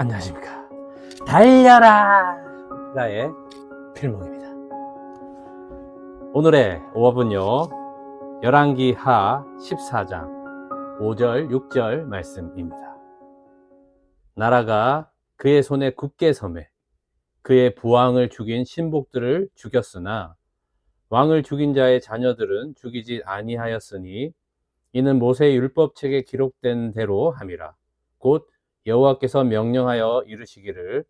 안녕하십니까. 달려라! 라의 필목입니다. 오늘의 오합은요, 열왕기하 14장 5절, 6절 말씀입니다. 나라가 그의 손에 굳게 섬에 그의 부왕을 죽인 신복들을 죽였으나 왕을 죽인 자의 자녀들은 죽이지 아니하였으니 이는 모세의 율법책에 기록된 대로 함이라. 곧 여호와께서 명령하여 이르시기를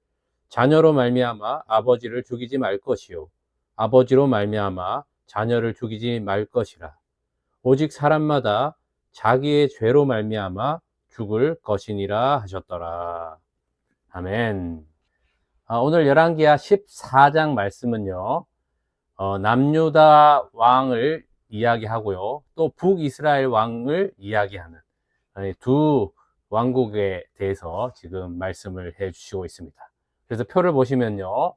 자녀로 말미암아 아버지를 죽이지 말 것이요 아버지로 말미암아 자녀를 죽이지 말 것이라. 오직 사람마다 자기의 죄로 말미암아 죽을 것이니라 하셨더라. 아멘. 오늘 열왕기하 14장 말씀은요, 남유다 왕을 이야기하고요, 또 북이스라엘 왕을 이야기하는 두 왕국에 대해서 지금 말씀을 해 주시고 있습니다. 그래서 표를 보시면요,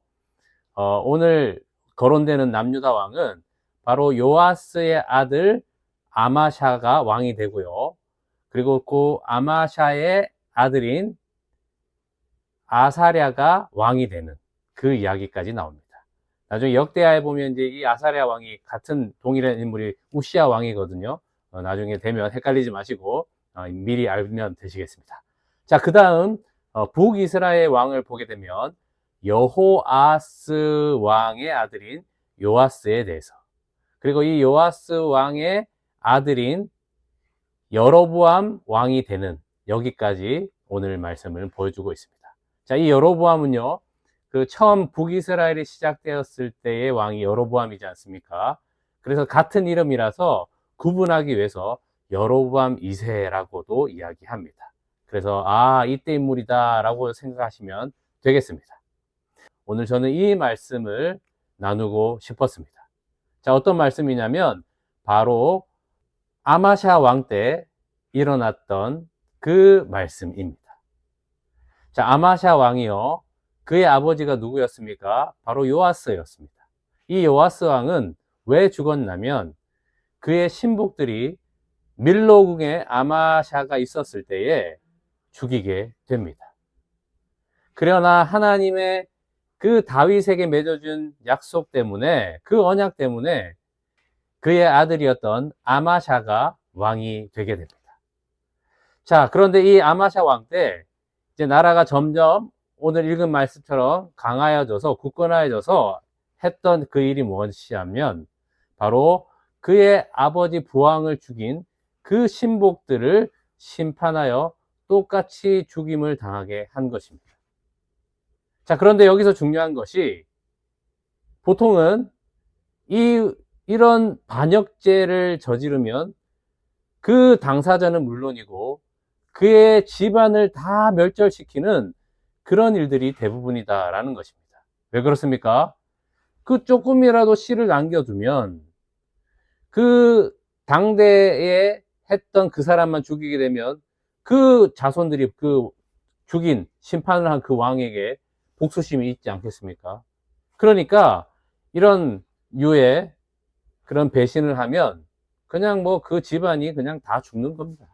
오늘 거론되는 남유다 왕은 바로 요아스의 아들 아마샤가 왕이 되고요, 그리고 그 아마샤의 아들인 아사랴가 왕이 되는 그 이야기까지 나옵니다. 나중에 역대하에 보면 이제 이 아사랴 왕이 같은 동일한 인물이 우시야 왕이거든요. 나중에 되면 헷갈리지 마시고 미리 알면 되시겠습니다. 자, 그 다음 북이스라엘 왕을 보게 되면 여호아스 왕의 아들인 요아스에 대해서, 그리고 이 요아스 왕의 아들인 여로보암 왕이 되는, 여기까지 오늘 말씀을 보여주고 있습니다. 자, 이 여로보암은요, 그 처음 북이스라엘이 시작되었을 때의 왕이 여로보암이지 않습니까? 그래서 같은 이름이라서 구분하기 위해서 여로보암 2세라고도 이야기합니다. 그래서 이때 인물이다 라고 생각하시면 되겠습니다. 오늘 저는 이 말씀을 나누고 싶었습니다. 자, 어떤 말씀이냐면 바로 아마샤 왕 때 일어났던 그 말씀입니다. 자, 아마샤 왕이요, 그의 아버지가 누구였습니까? 바로 요아스였습니다. 이 요아스 왕은 왜 죽었냐면 그의 신복들이 밀로궁에 아마샤가 있었을 때에 죽이게 됩니다. 그러나 하나님의 그 다윗에게 맺어준 약속 때문에, 그 언약 때문에 그의 아들이었던 아마샤가 왕이 되게 됩니다. 자, 그런데 이 아마샤 왕 때 이제 나라가 점점 오늘 읽은 말씀처럼 강하여져서, 굳건해져서 했던 그 일이 무엇이냐면 바로 그의 아버지 부왕을 죽인 그 신복들을 심판하여 똑같이 죽임을 당하게 한 것입니다. 자, 그런데 여기서 중요한 것이, 보통은 이런 반역죄를 저지르면 그 당사자는 물론이고 그의 집안을 다 멸절시키는 그런 일들이 대부분이다라는 것입니다. 왜 그렇습니까? 그 조금이라도 씨를 남겨두면 그 당대에 했던 그 사람만 죽이게 되면 그 자손들이 그 죽인, 심판을 한 그 왕에게 복수심이 있지 않겠습니까? 그러니까 이런 유의 그런 배신을 하면 그냥 뭐 그 집안이 그냥 다 죽는 겁니다.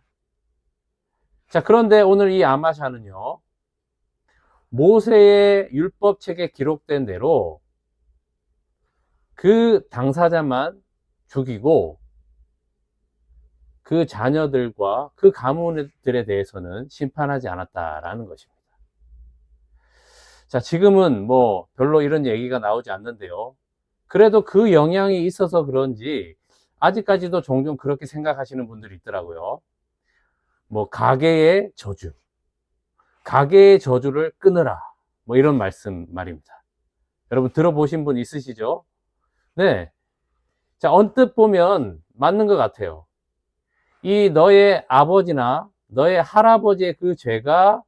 자, 그런데 오늘 이 아마샤는요, 모세의 율법책에 기록된 대로 그 당사자만 죽이고 그 자녀들과 그 가문들에 대해서는 심판하지 않았다라는 것입니다. 자, 지금은 뭐 별로 이런 얘기가 나오지 않는데요, 그래도 그 영향이 있어서 그런지 아직까지도 종종 그렇게 생각하시는 분들이 있더라고요. 뭐 가계의 저주, 가계의 저주를 끊으라, 뭐 이런 말씀 말입니다. 여러분 들어보신 분 있으시죠? 네. 자, 언뜻 보면 맞는 것 같아요. 이 너의 아버지나 너의 할아버지의 그 죄가,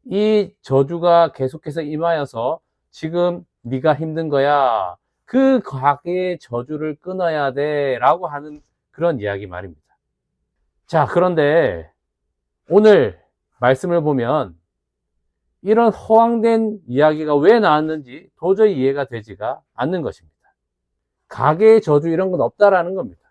이 저주가 계속해서 임하여서 지금 네가 힘든 거야, 그 가계의 저주를 끊어야 돼 라고 하는 그런 이야기 말입니다. 자, 그런데 오늘 말씀을 보면 이런 허황된 이야기가 왜 나왔는지 도저히 이해가 되지가 않는 것입니다. 가계의 저주 이런 건 없다라는 겁니다.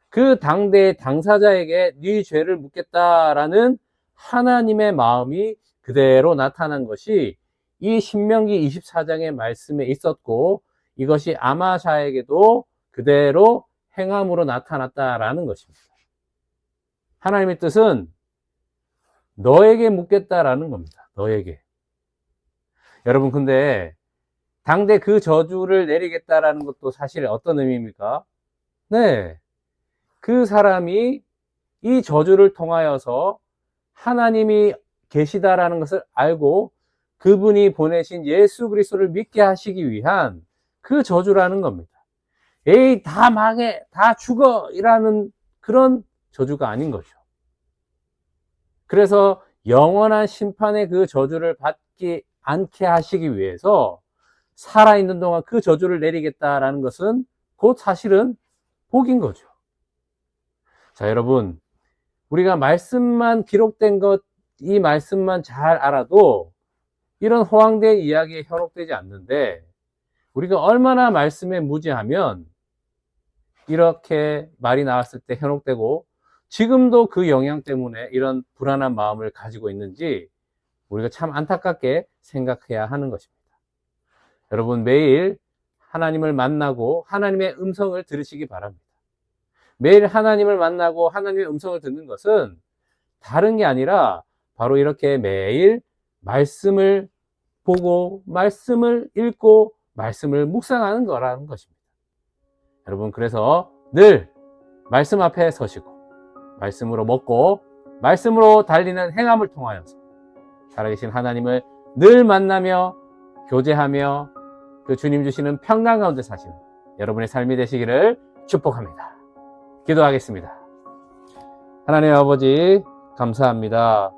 그 당대의 당사자에게 네 죄를 묻겠다라는 하나님의 마음이 그대로 나타난 것이 이 신명기 24장의 말씀에 있었고, 이것이 아마샤에게도 그대로 행함으로 나타났다라는 것입니다. 하나님의 뜻은 너에게 묻겠다라는 겁니다. 너에게. 여러분, 근데 당대 그 저주를 내리겠다라는 것도 사실 어떤 의미입니까? 네. 그 사람이 이 저주를 통하여서 하나님이 계시다라는 것을 알고 그분이 보내신 예수 그리스도를 믿게 하시기 위한 그 저주라는 겁니다. 에이, 다 망해, 다 죽어, 이라는 그런 저주가 아닌 거죠. 그래서 영원한 심판의 그 저주를 받지 않게 하시기 위해서 살아있는 동안 그 저주를 내리겠다라는 것은 곧 사실은 복인 거죠. 자, 여러분, 우리가 말씀만 기록된 것, 이 말씀만 잘 알아도 이런 호황된 이야기에 현혹되지 않는데, 우리가 얼마나 말씀에 무지하면 이렇게 말이 나왔을 때 현혹되고 지금도 그 영향 때문에 이런 불안한 마음을 가지고 있는지 우리가 참 안타깝게 생각해야 하는 것입니다. 여러분, 매일 하나님을 만나고 하나님의 음성을 들으시기 바랍니다. 매일 하나님을 만나고 하나님의 음성을 듣는 것은 다른 게 아니라 바로 이렇게 매일 말씀을 보고 말씀을 읽고 말씀을 묵상하는 거라는 것입니다. 여러분, 그래서 늘 말씀 앞에 서시고 말씀으로 먹고 말씀으로 달리는 행함을 통하여서 살아계신 하나님을 늘 만나며 교제하며 그 주님 주시는 평강 가운데 사시는 여러분의 삶이 되시기를 축복합니다. 기도하겠습니다. 하나님 아버지, 감사합니다.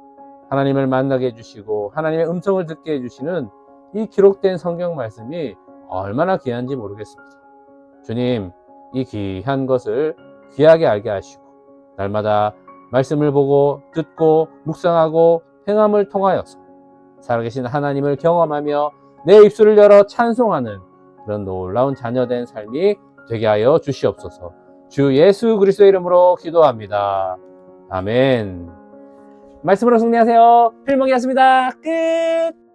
하나님을 만나게 해주시고 하나님의 음성을 듣게 해주시는 이 기록된 성경 말씀이 얼마나 귀한지 모르겠습니다. 주님, 이 귀한 것을 귀하게 알게 하시고 날마다 말씀을 보고 듣고 묵상하고 행함을 통하여서 살아계신 하나님을 경험하며 내 입술을 열어 찬송하는 그런 놀라운 자녀된 삶이 되게 하여 주시옵소서. 주 예수 그리스도의 이름으로 기도합니다. 아멘. 말씀으로 승리하세요. 필목이었습니다. 끝.